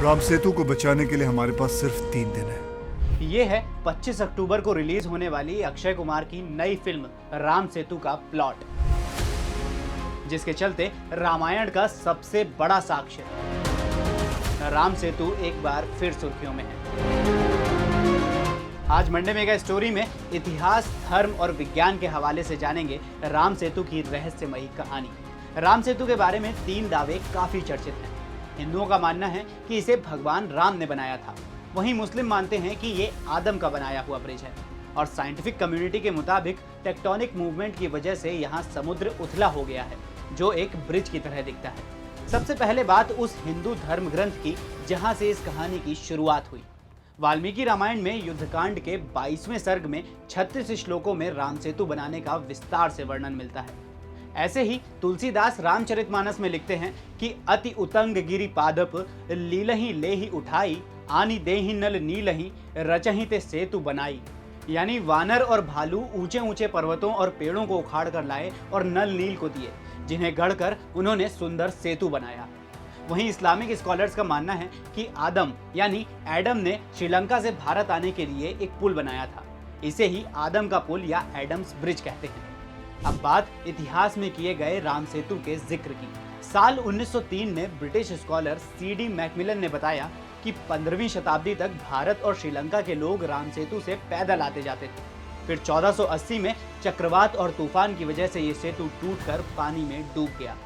राम सेतु को बचाने के लिए हमारे पास सिर्फ 3 दिन है। ये है 25 अक्टूबर को रिलीज होने वाली अक्षय कुमार की नई फिल्म राम सेतु का प्लॉट, जिसके चलते रामायण का सबसे बड़ा साक्ष्य राम सेतु एक बार फिर सुर्खियों में है। आज मंडे मेगा स्टोरी में इतिहास, धर्म और विज्ञान के हवाले से जानेंगे राम सेतु की रहस्यमयी कहानी। राम सेतु के बारे में 3 दावे काफी चर्चित हैं। हिंदुओं का मानना है कि इसे भगवान राम ने बनाया था, वहीं मुस्लिम मानते हैं कि ये आदम का बनाया हुआ ब्रिज है, और साइंटिफिक कम्युनिटी के मुताबिक टेक्टोनिक मूवमेंट की वजह से यहाँ समुद्र उथला हो गया है, जो एक ब्रिज की तरह दिखता है। सबसे पहले बात उस हिंदू धर्म ग्रंथ की जहाँ से इस कहानी की शुरुआत हुई। वाल्मीकि रामायण में युद्धकांड के 22वें सर्ग में 36 श्लोकों में राम सेतु बनाने का विस्तार से वर्णन मिलता है। ऐसे ही तुलसीदास रामचरितमानस में लिखते हैं कि अति उतंग गिरि पादप लीलहि लेहि उठाई, आनी देहि नल नीलहि रचहि ते सेतु बनाई। यानी वानर और भालू ऊंचे ऊंचे पर्वतों और पेड़ों को उखाड़ कर लाए और नल नील को दिए, जिन्हें गढ़कर उन्होंने सुंदर सेतु बनाया। वहीं इस्लामिक स्कॉलर्स का मानना है कि आदम यानी एडम ने श्रीलंका से भारत आने के लिए एक पुल बनाया था। इसे ही आदम का पुल या एडम्स ब्रिज कहते हैं। अब बात इतिहास में किए गए राम सेतु के जिक्र की। साल 1903 में ब्रिटिश स्कॉलर CD मैकमिलन ने बताया कि 15वीं शताब्दी तक भारत और श्रीलंका के लोग राम सेतु से पैदल आते जाते थे। फिर 1480 में चक्रवात और तूफान की वजह से ये सेतु टूटकर पानी में डूब गया।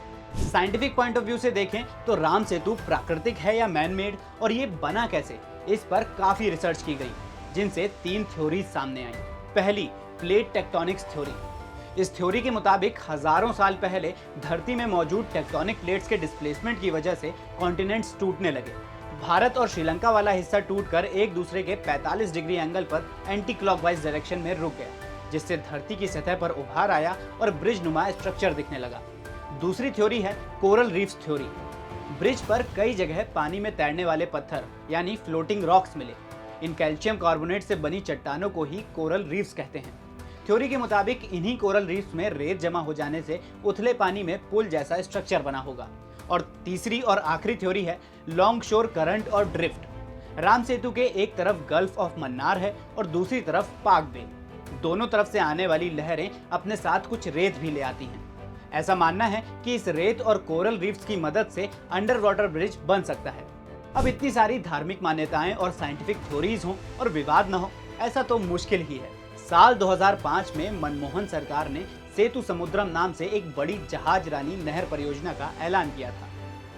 साइंटिफिक पॉइंट ऑफ व्यू से देखें तो राम सेतु प्राकृतिक है या मैन मेड, और ये बना कैसे, इस पर काफी रिसर्च की गई, जिनसे 3 थ्योरीज सामने आई। पहली, प्लेट टेक्टोनिक्स थ्योरी। इस थ्योरी के मुताबिक हजारों साल पहले धरती में मौजूद टेक्टोनिक प्लेट्स के डिस्प्लेसमेंट की वजह से कॉन्टिनेंट्स टूटने लगे। भारत और श्रीलंका वाला हिस्सा टूटकर एक दूसरे के 45 डिग्री एंगल पर एंटी क्लॉकवाइज डायरेक्शन में रुक गया, जिससे धरती की सतह पर उभार आया और ब्रिज नुमा स्ट्रक्चर दिखने लगा। दूसरी थ्योरी है कोरल रीफ्स थ्योरी। ब्रिज पर कई जगह पानी में तैरने वाले पत्थर यानी फ्लोटिंग रॉक्स मिले। इन कैल्शियम कार्बोनेट से बनी चट्टानों को ही कोरल रीफ्स कहते हैं। थ्योरी के मुताबिक इन्हीं कोरल रीफ्स में रेत जमा हो जाने से उथले पानी में पुल जैसा स्ट्रक्चर बना होगा। और तीसरी और आखिरी थ्योरी है लॉन्ग शोर करंट और ड्रिफ्ट। राम सेतु के एक तरफ गल्फ ऑफ मन्नार है और दूसरी तरफ पाक बे। दोनों तरफ से आने वाली लहरें अपने साथ कुछ रेत भी ले आती हैं। ऐसा मानना है कि इस रेत और कोरल रीफ्स की मदद से अंडर वाटर ब्रिज बन सकता है। अब इतनी सारी धार्मिक मान्यताएं और साइंटिफिक थ्योरीज हों और विवाद न हो, ऐसा तो मुश्किल ही है। साल 2005 में मनमोहन सरकार ने सेतु समुद्रम नाम से एक बड़ी जहाज रानी नहर परियोजना का ऐलान किया था।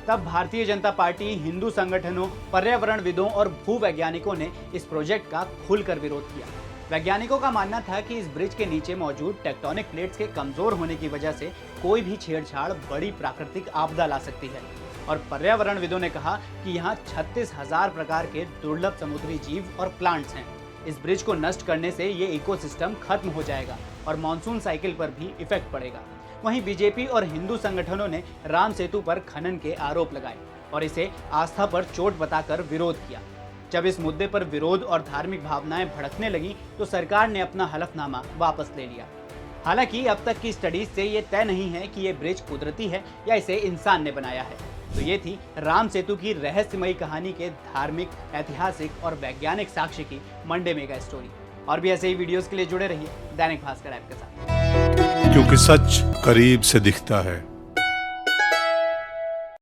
तब भारतीय जनता पार्टी, हिंदू संगठनों, पर्यावरणविदों और भूवैज्ञानिकों ने इस प्रोजेक्ट का खुलकर विरोध किया। वैज्ञानिकों का मानना था कि इस ब्रिज के नीचे मौजूद टेक्टोनिक प्लेट्स के कमजोर होने की वजह से कोई भी छेड़छाड़ बड़ी प्राकृतिक आपदा ला सकती है। और पर्यावरणविदों ने कहा कि यहाँ 36,000 प्रकार के दुर्लभ समुद्री जीव और प्लांट्स हैं। इस ब्रिज को नष्ट करने से ये इकोसिस्टम खत्म हो जाएगा और मॉनसून साइकिल पर भी इफेक्ट पड़ेगा। वहीं बीजेपी और हिंदू संगठनों ने राम सेतु पर खनन के आरोप लगाए और इसे आस्था पर चोट बताकर विरोध किया। जब इस मुद्दे पर विरोध और धार्मिक भावनाएं भड़कने लगी तो सरकार ने अपना हलफनामा वापस ले लिया। हालांकि अब तक की स्टडीज से ये तय नहीं है कि ये ब्रिज कुदरती है या इसे इंसान ने बनाया है। तो ये थी राम सेतु की रहस्यमयी कहानी के धार्मिक, ऐतिहासिक और वैज्ञानिक साक्ष्य की मंडे मेगा स्टोरी। और भी ऐसे ही वीडियोस के लिए जुड़े रहिए दैनिक भास्कर ऐप के साथ, क्योंकि सच करीब से दिखता है।